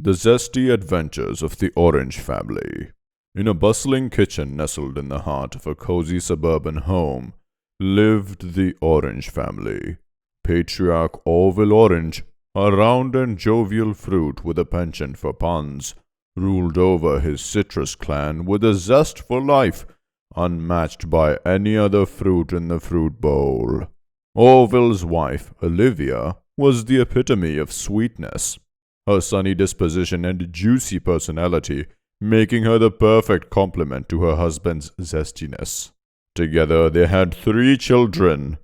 The Zesty Adventures of the Orange Family. In a bustling kitchen nestled in the heart of a cozy suburban home, lived the Orange family. Patriarch Orville Orange, a round and jovial fruit with a penchant for puns, ruled over his citrus clan with a zest for life unmatched by any other fruit in the fruit bowl. Orville's wife, Olivia, was the epitome of sweetness, her sunny disposition and juicy personality making her the perfect complement to her husband's zestiness. Together they had 3 children: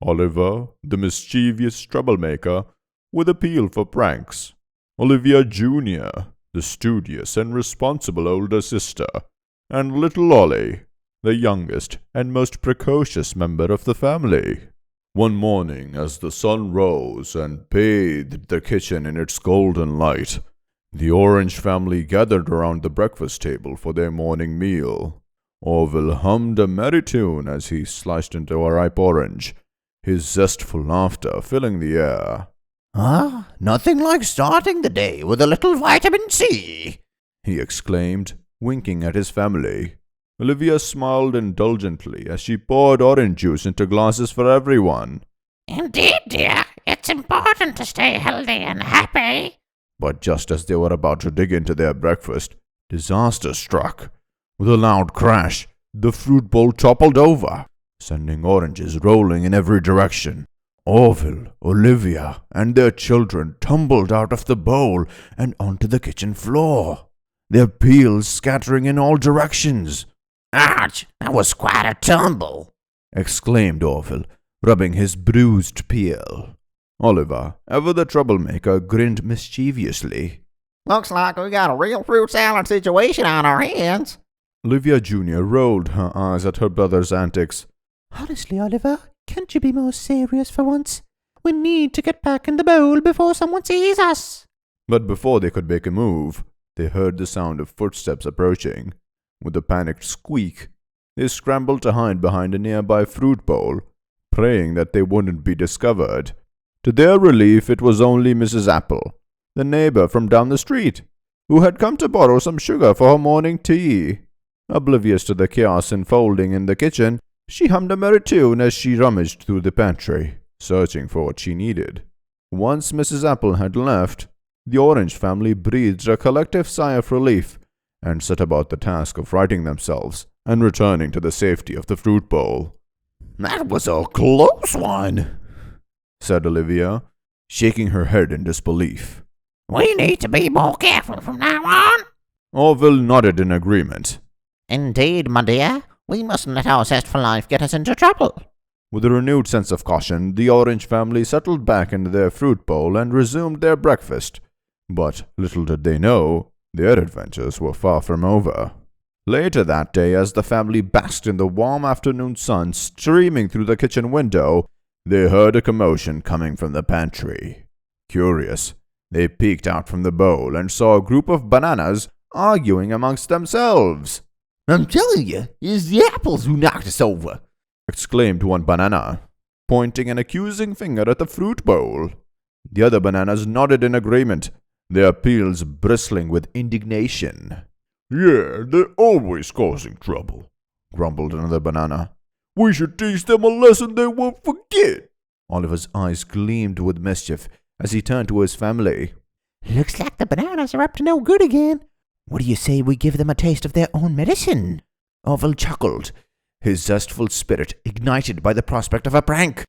Oliver, the mischievous troublemaker with appeal for pranks; Olivia Jr., the studious and responsible older sister; and little Ollie, the youngest and most precocious member of the family. One morning, as the sun rose and bathed the kitchen in its golden light, the Orange family gathered around the breakfast table for their morning meal. Orville hummed a merry tune as he sliced into a ripe orange, his zestful laughter filling the air. Nothing like starting the day with a little vitamin C, he exclaimed, winking at his family. Olivia smiled indulgently as she poured orange juice into glasses for everyone. Indeed, dear, it's important to stay healthy and happy. But just as they were about to dig into their breakfast, disaster struck. With a loud crash, the fruit bowl toppled over, sending oranges rolling in every direction. Orville, Olivia, and their children tumbled out of the bowl and onto the kitchen floor, their peels scattering in all directions. "Ouch, that was quite a tumble," exclaimed Orville, rubbing his bruised peel. Oliver, ever the troublemaker, grinned mischievously. "Looks like we got a real fruit salad situation on our hands." Olivia Jr. rolled her eyes at her brother's antics. "Honestly, Oliver, can't you be more serious for once? We need to get back in the bowl before someone sees us." But before they could make a move, they heard the sound of footsteps approaching. With a panicked squeak, they scrambled to hide behind a nearby fruit bowl, praying that they wouldn't be discovered. To their relief, it was only Mrs. Apple, the neighbor from down the street, who had come to borrow some sugar for her morning tea. Oblivious to the chaos unfolding in the kitchen, she hummed a merry tune as she rummaged through the pantry, searching for what she needed. Once Mrs. Apple had left, the Orange family breathed a collective sigh of relief and set about the task of righting themselves and returning to the safety of the fruit bowl. "That was a close one," said Olivia, shaking her head in disbelief. We need to be more careful from now on. Orville nodded in agreement. "Indeed, my dear. We mustn't let our zest for life get us into trouble." With a renewed sense of caution, the Orange family settled back into their fruit bowl and resumed their breakfast. But little did they know, their adventures were far from over. Later that day, as the family basked in the warm afternoon sun streaming through the kitchen window, they heard a commotion coming from the pantry. Curious, they peeked out from the bowl and saw a group of bananas arguing amongst themselves. "I'm telling you, it's the apples who knocked us over," exclaimed one banana, pointing an accusing finger at the fruit bowl. The other bananas nodded in agreement, their peels bristling with indignation. "Yeah, they're always causing trouble," grumbled another banana. "We should teach them a lesson they won't forget." Oliver's eyes gleamed with mischief as he turned to his family. "Looks like the bananas are up to no good again. What do you say we give them a taste of their own medicine?" Orville chuckled, his zestful spirit ignited by the prospect of a prank.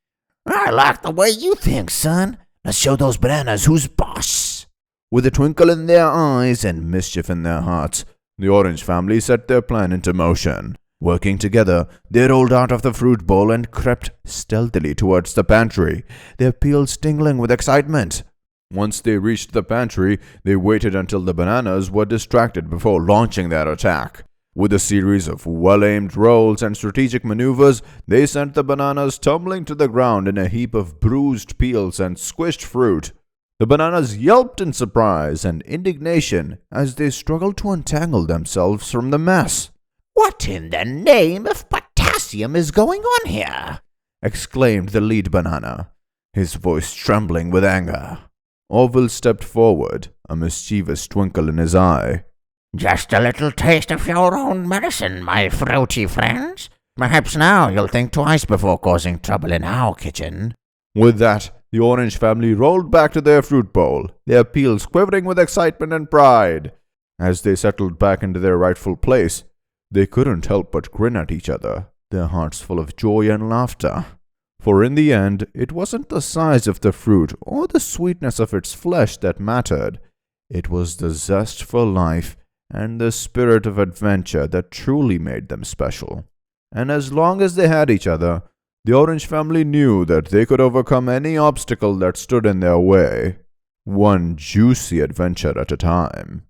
"I like the way you think, son. Let's show those bananas who's boss." With a twinkle in their eyes and mischief in their hearts, the Orange family set their plan into motion. Working together, they rolled out of the fruit bowl and crept stealthily towards the pantry, their peels tingling with excitement. Once they reached the pantry, they waited until the bananas were distracted before launching their attack. With a series of well-aimed rolls and strategic maneuvers, they sent the bananas tumbling to the ground in a heap of bruised peels and squished fruit. The bananas yelped in surprise and indignation as they struggled to untangle themselves from the mess. "What in the name of potassium is going on here?" exclaimed the lead banana, his voice trembling with anger. Orville stepped forward, a mischievous twinkle in his eye. Just a little taste of your own medicine, my fruity friends. Perhaps now you'll think twice before causing trouble in our kitchen. With that, the Orange family rolled back to their fruit bowl, their peels quivering with excitement and pride. As they settled back into their rightful place, they couldn't help but grin at each other, their hearts full of joy and laughter. For in the end, it wasn't the size of the fruit or the sweetness of its flesh that mattered. It was the zest for life and the spirit of adventure that truly made them special. And as long as they had each other, the Orange family knew that they could overcome any obstacle that stood in their way, one juicy adventure at a time.